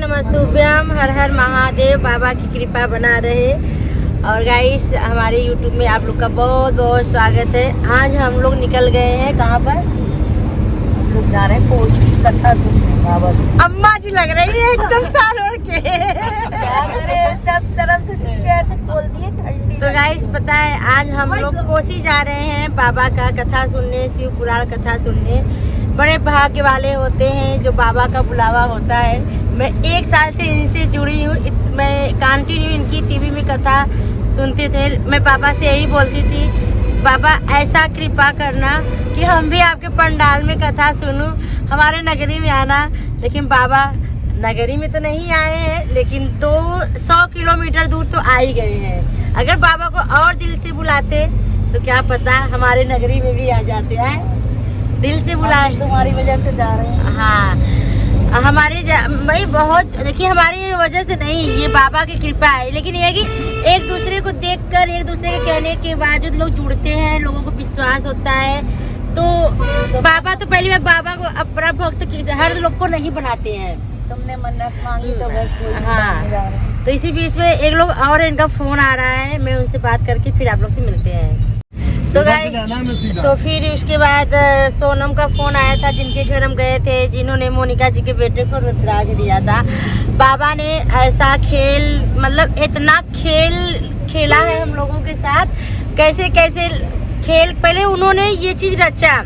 नमस्तुभ्यम, हर हर महादेव। बाबा की कृपा बना रहे। और गाइस, हमारे यूट्यूब में आप लोग का बहुत बहुत स्वागत है। आज हम लोग निकल गए हैं कहाँ पर? हम लोग जा रहे हैं कोसी कथा सुनने। अम्मा जी लग रही है एकदम साल ओढ़ के। सब तरफ से शीशे खोल दिए ठंडी। तो गाइस, पता है आज हम लोग कोसी जा रहे हैं बाबा का कथा सुनने, शिव पुराण कथा सुनने। बड़े भाग्य वाले होते हैं जो बाबा का बुलावा होता है। मैं 1 साल से इनसे जुड़ी हूँ। मैं कंटिन्यू इनकी टीवी में कथा सुनते थे। मैं बाबा से यही बोलती थी, बाबा ऐसा कृपा करना कि हम भी आपके पंडाल में कथा सुनूं, हमारे नगरी में आना। लेकिन बाबा नगरी में तो नहीं आए हैं, लेकिन 200 किलोमीटर दूर तो आ ही गए हैं। अगर बाबा को और दिल से बुलाते तो क्या पता हमारे नगरी में भी आ जाते हैं। दिल से बुलाए, तुम्हारी वजह से जा रहे हैं। हाँ, हमारी भाई बहुत, देखिए हमारी वजह से नहीं, ये बाबा की कृपा है। लेकिन ये कि एक दूसरे को देखकर, एक दूसरे के कहने के बावजूद लोग जुड़ते हैं, लोगों को विश्वास होता है। तो बाबा तो पहली बार बाबा को अपना भक्त हर लोग को नहीं बनाते हैं। तुमने मन्नत मांगी तो बस। हाँ, तो इसी बीच में एक लोग और, इनका फोन आ रहा है, मैं उनसे बात करके फिर आप लोग से मिलते हैं। तो गाइस, तो फिर उसके बाद सोनम का फोन आया था, जिनके घर हम गए थे, जिन्होंने मोनिका जी के बेटे को रुद्राक्ष दिया था। बाबा ने ऐसा खेल, मतलब इतना खेल खेला है हम लोगों के साथ। कैसे कैसे खेल, पहले उन्होंने ये चीज रचा,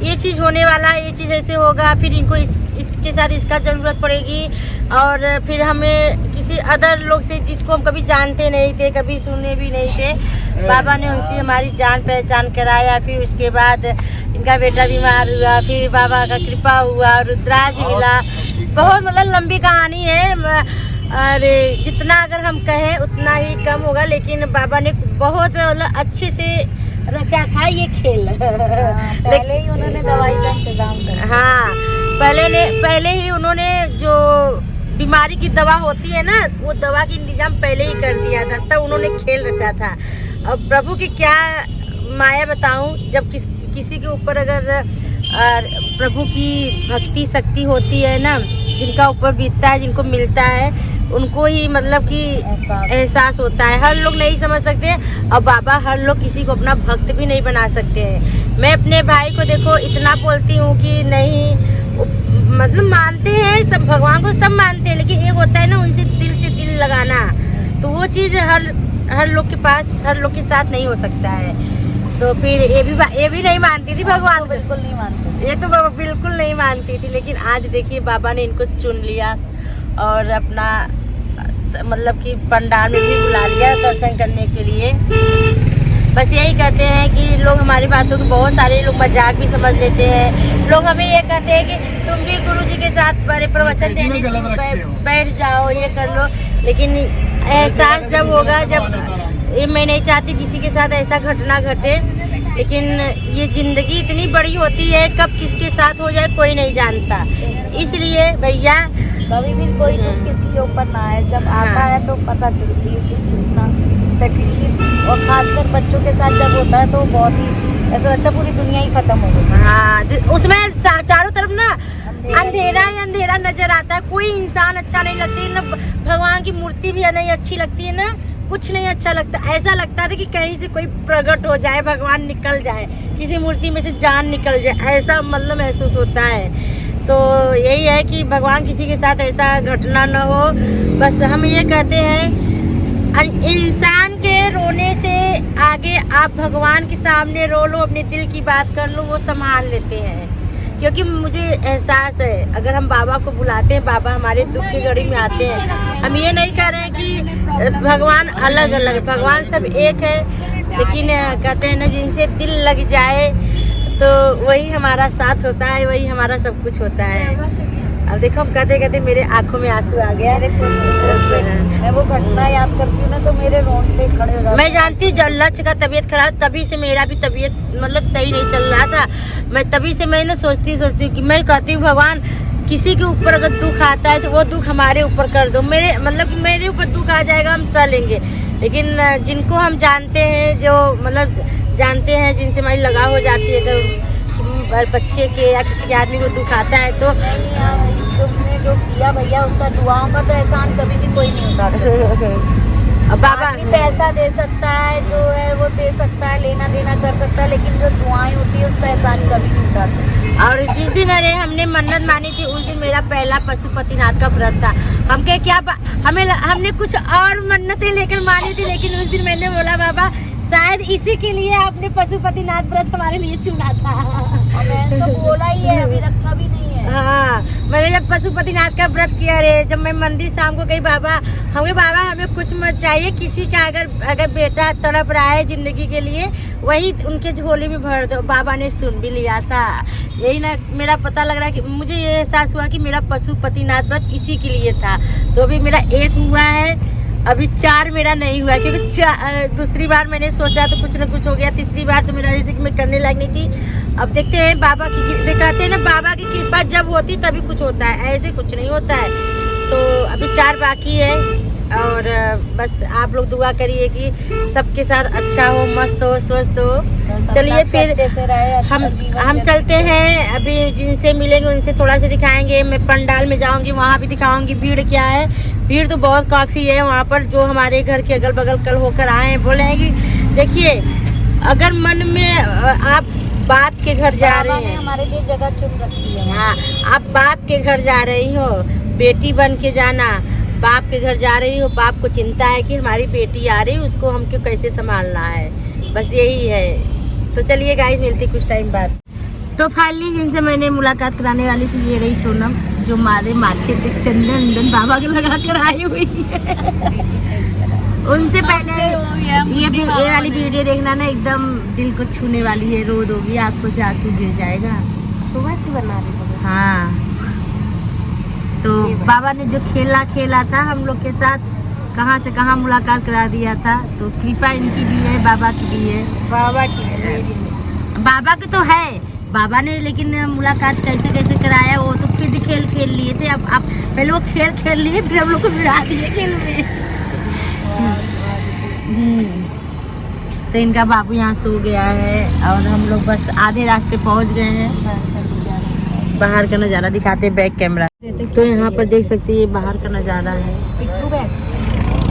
ये चीज होने वाला है, ये चीज ऐसे होगा, फिर इनको इसके साथ इसका जरूरत पड़ेगी। और फिर हमें किसी अदर लोग से, जिसको हम कभी जानते नहीं थे, कभी सुने भी नहीं थे, बाबा ने उनसे हमारी जान पहचान कराया। फिर उसके बाद इनका बेटा बीमार हुआ, फिर बाबा का कृपा हुआ, रुद्राक्ष मिला। बहुत मतलब लंबी कहानी है। अरे जितना अगर हम कहें उतना ही कम होगा। लेकिन बाबा ने बहुत मतलब अच्छे से रचा था ये खेल। पहले ही उन्होंने दवाई का इंतजाम करा। हाँ, पहले ही उन्होंने जो बीमारी की दवा होती है ना, वो दवा की इंतजाम पहले ही कर दिया था, तब उन्होंने खेल रचा था। अब प्रभु की क्या माया बताऊं, जब किसी के ऊपर अगर प्रभु की भक्ति शक्ति होती है ना, जिनका ऊपर बीतता है, जिनको मिलता है, उनको ही मतलब कि एहसास होता है। हर लोग नहीं समझ सकते। और बाबा हर लोग किसी को अपना भक्त भी नहीं बना सकते हैं। मैं अपने भाई को देखो इतना बोलती हूँ कि नहीं, मतलब मानते हैं सब, भगवान को सब मानते हैं, लेकिन एक होता है ना उनसे दिल से दिल लगाना, तो वो चीज़ हर लोग के पास, हर लोग के साथ नहीं हो सकता है। तो फिर ये भी नहीं मानती थी भगवान को, बिल्कुल नहीं मानती। ये तो बाबा बिल्कुल नहीं मानती थी। लेकिन आज देखिए बाबा ने इनको चुन लिया और अपना मतलब कि पंडाल में भी बुला लिया दर्शन करने के लिए। बस यही कहते हैं कि लोग हमारी बातों को, बहुत सारे लोग मजाक भी समझ लेते हैं। लोग हमें ये कहते हैं कि तुम भी गुरुजी के साथ बड़े प्रवचन देने से बैठ जाओ, ये कर लो। लेकिन एहसास जब होगा, जब ये, मैं नहीं चाहती किसी के साथ ऐसा घटना घटे, लेकिन ये जिंदगी इतनी बड़ी होती है, कब किसके साथ हो जाए कोई नहीं जानता। इसलिए भैया कभी भी कोई दुख किसी के ऊपर ना आए, जब आता है तो पता चलती है कि कितना तकलीफ, और खासकर बच्चों के साथ जब होता है तो बहुत ही ऐसा लगता है पूरी दुनिया ही खत्म हो गई। हाँ, उसमें चारों तरफ ना अंधेरा ही अंधेरा नजर आता है। कोई इंसान अच्छा नहीं लगती ना, भगवान की मूर्ति भी नहीं अच्छी लगती है ना, कुछ नहीं अच्छा लगता। ऐसा लगता था कि कहीं से कोई प्रकट हो जाए, भगवान निकल जाए, किसी मूर्ति में से जान निकल जाए, ऐसा मतलब महसूस होता है। तो यही है कि भगवान किसी के साथ ऐसा घटना न हो। बस हम ये कहते हैं, इंसान के रोने से आगे आप भगवान के सामने रो लो, अपने दिल की बात कर लो, वो संभाल लेते हैं। क्योंकि मुझे एहसास है, अगर हम बाबा को बुलाते हैं, बाबा हमारे दुख की घड़ी में आते हैं। हम ये नहीं कह रहे हैं कि भगवान अलग अलग, भगवान सब एक है। लेकिन कहते हैं ना, जिनसे दिल लग जाए तो वही हमारा साथ होता है, वही हमारा सब कुछ होता है। अब देखो, हम कहते कहते मेरे आंखों में आंसू आ गया। मैं वो घटना याद करती हूँ ना तो मेरे रोंगटे खड़े हो जाते। मैं जानती हूँ जब लक्ष्य का तबीयत खराब, तभी से मेरा भी तबीयत मतलब सही नहीं चल रहा था। मैं तभी से मैं ना सोचती हूँ कि मैं कहती हूँ, भगवान किसी के ऊपर अगर दुख आता है तो वो दुख हमारे ऊपर कर दो। मेरे मतलब कि मेरे ऊपर दुख आ जाएगा, हम सह लेंगे। लेकिन जिनको हम जानते हैं, जो मतलब जानते हैं, जिनसे हमारी लगाव हो जाती है, अगर बच्चे के या किसी के आदमी को दुख आता है तो तुमने जो किया भैया उसका दुआओं का तो एहसान कभी भी कोई नहीं उतार अब बाबा आदमी पैसा दे सकता है, जो है वो दे सकता है, लेना देना कर सकता है, लेकिन जो दुआएं होती है उसका एहसान कभी नहीं उतारता। और जिस दिन अरे हमने मन्नत मानी थी उस दिन मेरा पहला पशुपतिनाथ का व्रत था। हमके क्या हमने कुछ और मन्नतें लेकर मानी थी, लेकिन उस दिन मैंने बोला बाबा शायद इसी के लिए आपने पशुपतिनाथ व्रत हमारे लिए चुना था। और मैंने तो बोला ही है, अभी रखा भी नहीं है। हाँ, मैंने जब पशुपतिनाथ का व्रत किया रे, जब मैं मंदिर शाम को गई बाबा हमें कुछ मत चाहिए, किसी का अगर बेटा तड़प रहा है जिंदगी के लिए वही उनके झोले में भर दो। बाबा ने सुन भी लिया था। यही ना मेरा पता लग रहा है कि मुझे ये एहसास हुआ कि मेरा पशुपतिनाथ व्रत इसी के लिए था। तो अभी मेरा 1 हुआ है, अभी 4 मेरा नहीं हुआ, क्योंकि दूसरी बार मैंने सोचा तो कुछ न कुछ हो गया, तीसरी बार तो मेरा जैसे कि मैं करने लायक नहीं थी। अब देखते हैं बाबा की कहते हैं ना बाबा की कृपा जब होती तभी कुछ होता है, ऐसे कुछ नहीं होता है। तो अभी 4 बाकी है और बस आप लोग दुआ करिए कि सबके साथ अच्छा हो, मस्त हो, स्वस्थ हो। चलिए फिर हम चलते हैं, अभी जिनसे मिलेंगे उनसे थोड़ा सा दिखाएंगे। मैं पंडाल में जाऊंगी, वहाँ भी दिखाऊंगी भीड़ क्या है। भीड़ तो बहुत काफ़ी है वहाँ पर। जो हमारे घर के अगल बगल कल होकर आए हैं बोले हैं कि देखिए अगर मन में आप बाप के घर जा रहे हैं, हमारे लिए जगह चुन रखी है। हाँ, आप बाप के घर जा रही हो, बेटी बन के जाना। बाप के घर जा रही हो, बाप को चिंता है कि हमारी बेटी आ रही है, उसको हमको कैसे संभालना है, बस यही है। तो चलिए गाइस, मिलती कुछ टाइम बाद। तो फाइनली जिनसे मैंने मुलाकात कराने वाली थी ये रही सोनम, जो मारे माथे पे चंदन बाबा के लगा कर आई हुई है। उनसे पहले ये वाली वीडियो देखना ना, एकदम दिल को छूने वाली है। रो दोगी, आंखों से आंसू गिर जाएगा। सुबह से बना रही। हाँ, तो बाबा ने जो खेला था हम लोग के साथ, कहाँ से कहाँ मुलाकात करा दिया था। तो कृपा इनकी भी है, बाबा की भी है। बाबा की तो है, बाबा ने लेकिन मुलाकात कैसे कैसे कराया वो तो फिर खेल लिए थे। अब पहले वो खेल लिए, फिर हम लोग को भिड़ा दिए खेल में। तो इनका बाबू यहाँ सो गया है और हम लोग बस आधे रास्ते पहुँच गए हैं। बाहर का नज़ारा दिखाते हैं बैक कैमरा। तो यहाँ पर देख सकते हैं बाहर का नज़ारा है। पिट्ठू बैग,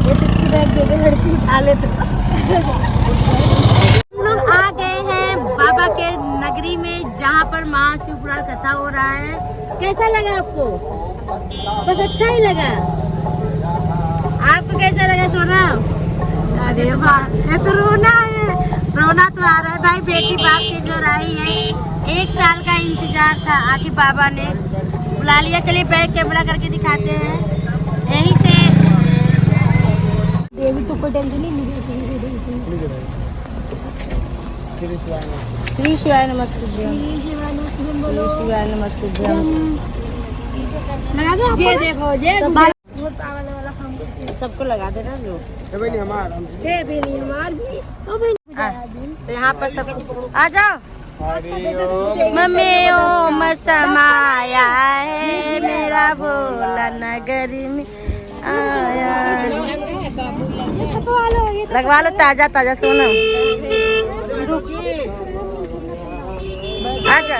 ये पिट्ठू बैग दे दे, लड़की उठा ले। तो हम लोग आ गए हैं बाबा के नगरी में, जहाँ पर महाशिवपुराण कथा हो रहा है। कैसा लगा आपको? बस अच्छा ही लगा। आपको कैसा लगा सोना? अरे वाह, तो रोना तो आ रहा है भाई। बेटी बाप के घर आई है, 1 साल का इंतजार था, आखिर बाबा ने बुला लिया। चलिए बैक कैमरा करके दिखाते हैं यहीं से। देवी तो कोई टेंशन नहीं। श्री शिवाय नमस्तुभ्यं, श्री शिवाय नमस्तुभ्यं। लगा दो, ये देखो ये सबको लगा देना लोग। तो यहाँ पर सब आ जाओ। मम्मी ओम समाया है, मेरा भोला नगरी में आया। लगवा लो ताजा ताजा सोना। आजा।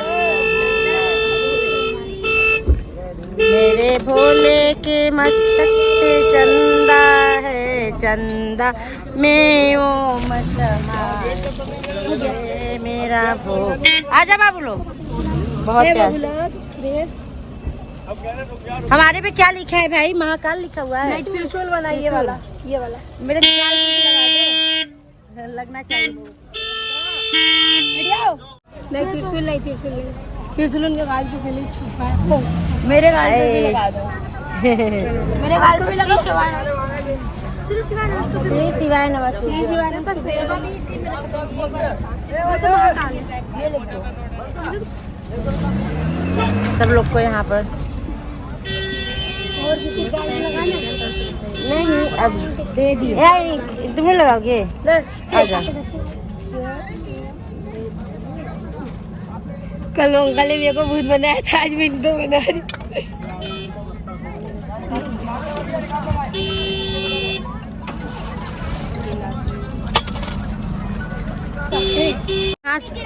मेरे भोले के मस्तक पे चंदा है, चंदा में ओम समाए मेरा भोग। आजा बाबू लोग, बहुत प्यार। हमारे पे क्या लिखा है भाई? महाकाल लिखा हुआ है। त्रिशूल बनाइए, ये वाला मेरे लगना चाहिए। नहीं त्रिशूल नहीं, त्रिशूल उनके गाल पे पहले छुपा है। मेरे गाल पे भी लगा दो। मेरे गाल पे भी लगा। श्री शिवाय नमस्ते, श्री शिवाय नमस्ते, श्री शिवाय नमस्ते। सब लोग को यहाँ पर और किसी गाल में लगाना नहीं, अब दे दिए। तुम्हें लगाओगे? आजा। कल अंकल ने मेरे को भूत बनाया था, आज मैं इनको बना रही।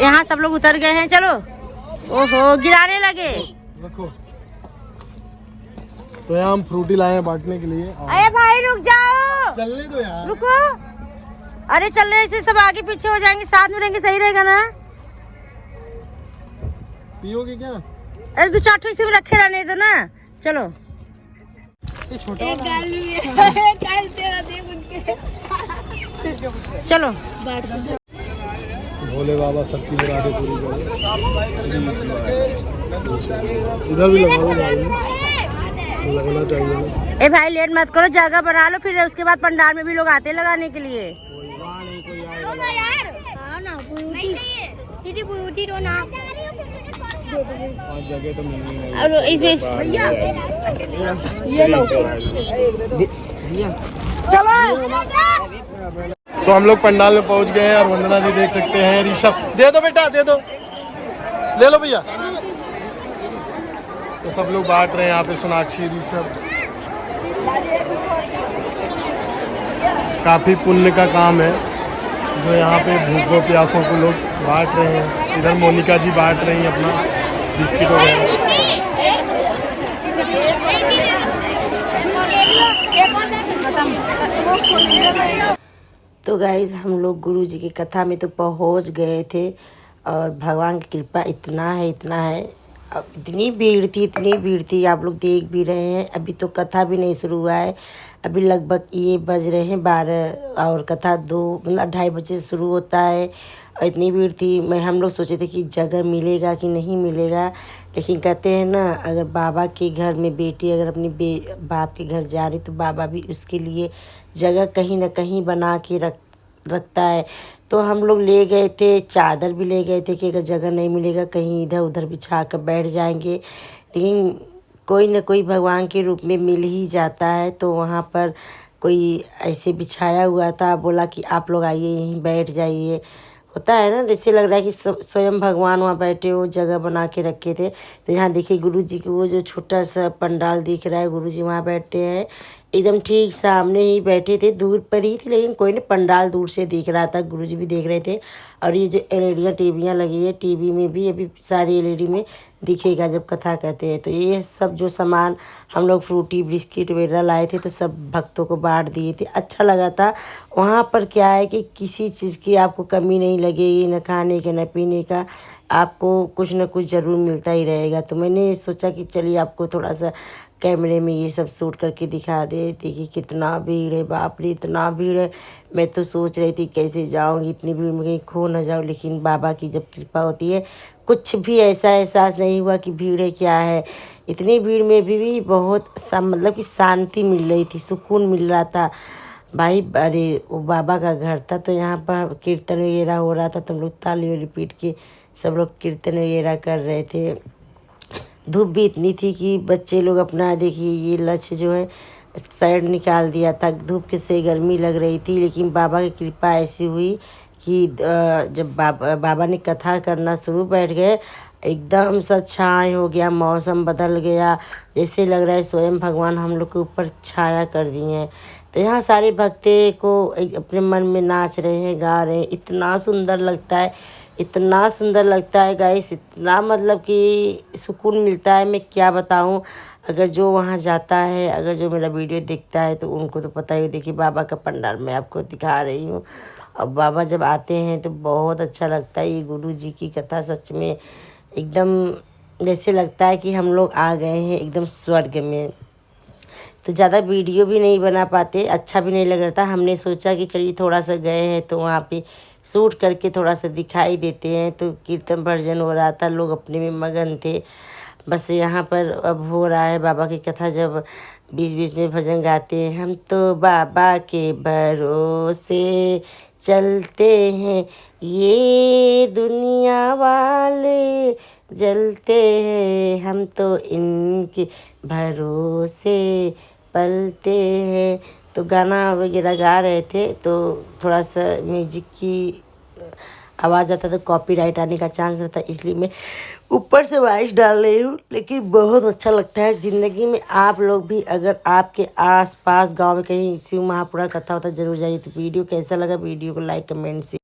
यहाँ सब लोग उतर गए हैं। चलो, ओहो गिराने लगे। तो यहाँ हम फ्रूटी लाए हैं बांटने के लिए। अरे भाई रुक जाओ, चलने दो यार। रुको। अरे चल रहे ऐसे सब आगे पीछे हो जाएंगे, साथ में रहेंगे, सही रहेगा ना। पियोगे क्या? अरे 2-4 ठो इसी में रखे रहने दो ना। चलो ये छोटा चलो। भोले बाबा सबकी मुरादें पूरी करें। इधर भी लगाओ, लगना चाहिए ना। ए भाई लेट मत करो, जगह बना लो, फिर उसके बाद पंडाल में भी लोग आते हैं लगाने के लिए। जगह तो मिलनी और इसमें ये लो चलो। तो हम लोग पंडाल में पहुंच गए हैं और वंदना जी देख सकते हैं। ऋषभ दे दो बेटा, दे दो, ले लो भैया। तो सब लोग बांट रहे हैं यहाँ पे, सोनाक्षी, ऋषभ। काफी पुण्य का काम है जो यहाँ पे भूखों प्यासों को लोग बांट रहे हैं। इधर मोनिका जी बांट रही हैं अपना बिस्किट वगैरह। तो गाइज हम लोग गुरु जी की कथा में तो पहुंच गए थे और भगवान की कृपा इतना है। अब इतनी भीड़ थी, आप लोग देख भी रहे हैं। अभी तो कथा भी नहीं शुरू हुआ है, अभी लगभग ये बज रहे हैं 12 और कथा 2 मतलब 2:30 बजे शुरू होता है। और इतनी भीड़ थी, हम लोग सोचे थे कि जगह मिलेगा कि नहीं मिलेगा, लेकिन कहते हैं ना, अगर बाबा के घर में बेटी अगर अपनी बाप के घर जा रही तो बाबा भी उसके लिए जगह कहीं ना कहीं बना के रखता है। तो हम लोग ले गए थे, चादर भी ले गए थे कि अगर जगह नहीं मिलेगा कहीं इधर उधर बिछा कर बैठ जाएंगे, लेकिन कोई न कोई भगवान के रूप में मिल ही जाता है। तो वहाँ पर कोई ऐसे बिछाया हुआ था, बोला कि आप लोग आइए यहीं बैठ जाइए। होता है ना, जैसे लग रहा है कि स्वयं भगवान वहाँ बैठे हो, जगह बना के रखे थे। तो यहाँ देखिए गुरु जी की वो जो छोटा सा पंडाल दिख रहा है, गुरु जी वहाँ बैठते हैं, एकदम ठीक सामने ही बैठे थे, दूर पर ही थी, लेकिन कोई नहीं, पंडाल दूर से दिख रहा था, गुरुजी भी देख रहे थे। और ये जो एलईडी टीवियाँ लगी है, टीवी में भी अभी सारी एलईडी में दिखेगा जब कथा कहते हैं। तो ये सब जो सामान हम लोग फ्रूटी बिस्किट वगैरह लाए थे तो सब भक्तों को बांट दिए थे। अच्छा लगा था। वहाँ पर क्या है कि किसी चीज़ की आपको कमी नहीं लगेगी, न खाने का न पीने का, आपको कुछ न कुछ ज़रूर मिलता ही रहेगा। तो मैंने सोचा कि चलिए आपको थोड़ा सा कैमरे में ये सब शूट करके दिखा दे। देखिए कितना भीड़ है, बाप रे इतना भीड़ है। मैं तो सोच रही थी कैसे जाऊंगी, इतनी भीड़ में कहीं खो न जाऊं, लेकिन बाबा की जब कृपा होती है कुछ भी ऐसा एहसास नहीं हुआ कि भीड़ है क्या है। इतनी भीड़ में भी बहुत मतलब कि शांति मिल रही थी, सुकून मिल रहा था भाई। अरे वो बाबा का घर था तो यहाँ पर कीर्तन वगैरह हो रहा था, तो हम लोग ताली रिपीट के सब लोग कीर्तन वगैरह कर रहे थे। धूप भी इतनी थी कि बच्चे लोग अपना देखिए ये लक्ष्य जो है साइड निकाल दिया था, धूप के से गर्मी लग रही थी। लेकिन बाबा की कृपा ऐसी हुई कि जब बाबा ने कथा करना शुरू बैठ गए, एकदम सा छाया हो गया, मौसम बदल गया, जैसे लग रहा है स्वयं भगवान हम लोग के ऊपर छाया कर दिए हैं। तो यहाँ सारे भक्ते को अपने मन में नाच रहे हैं, गा रहे हैं। इतना सुंदर लगता है, इतना सुंदर लगता है गाइस, इतना मतलब कि सुकून मिलता है, मैं क्या बताऊं। अगर जो वहाँ जाता है, अगर जो मेरा वीडियो देखता है तो उनको तो पता ही। देखिए बाबा का पंडाल मैं आपको दिखा रही हूँ। और बाबा जब आते हैं तो बहुत अच्छा लगता है। ये गुरु जी की कथा सच में एकदम जैसे लगता है कि हम लोग आ गए हैं एकदम स्वर्ग में। तो ज़्यादा वीडियो भी नहीं बना पाते, अच्छा भी नहीं लग रहा था। हमने सोचा कि चलिए थोड़ा सा गए हैं तो वहाँ पे शूट करके थोड़ा सा दिखाई देते हैं। तो कीर्तन भजन हो रहा था, लोग अपने में मगन थे। बस यहाँ पर अब हो रहा है बाबा की कथा, जब बीच बीच में भजन गाते हैं। हम तो बाबा के भरोसे चलते हैं, ये दुनिया वाले जलते हैं, हम तो इनके भरोसे पलते हैं। तो गाना वगैरह गा रहे थे तो थोड़ा सा म्यूजिक की आवाज़ आता तो कॉपीराइट आने का चांस रहता, इसलिए मैं ऊपर से वॉइस डाल रही हूँ। लेकिन बहुत अच्छा लगता है। ज़िंदगी में आप लोग भी अगर आपके आसपास गांव में कहीं शिव महापुराण कथा होता ज़रूर जाइए। तो वीडियो कैसा लगा, वीडियो को लाइक कमेंट शेयर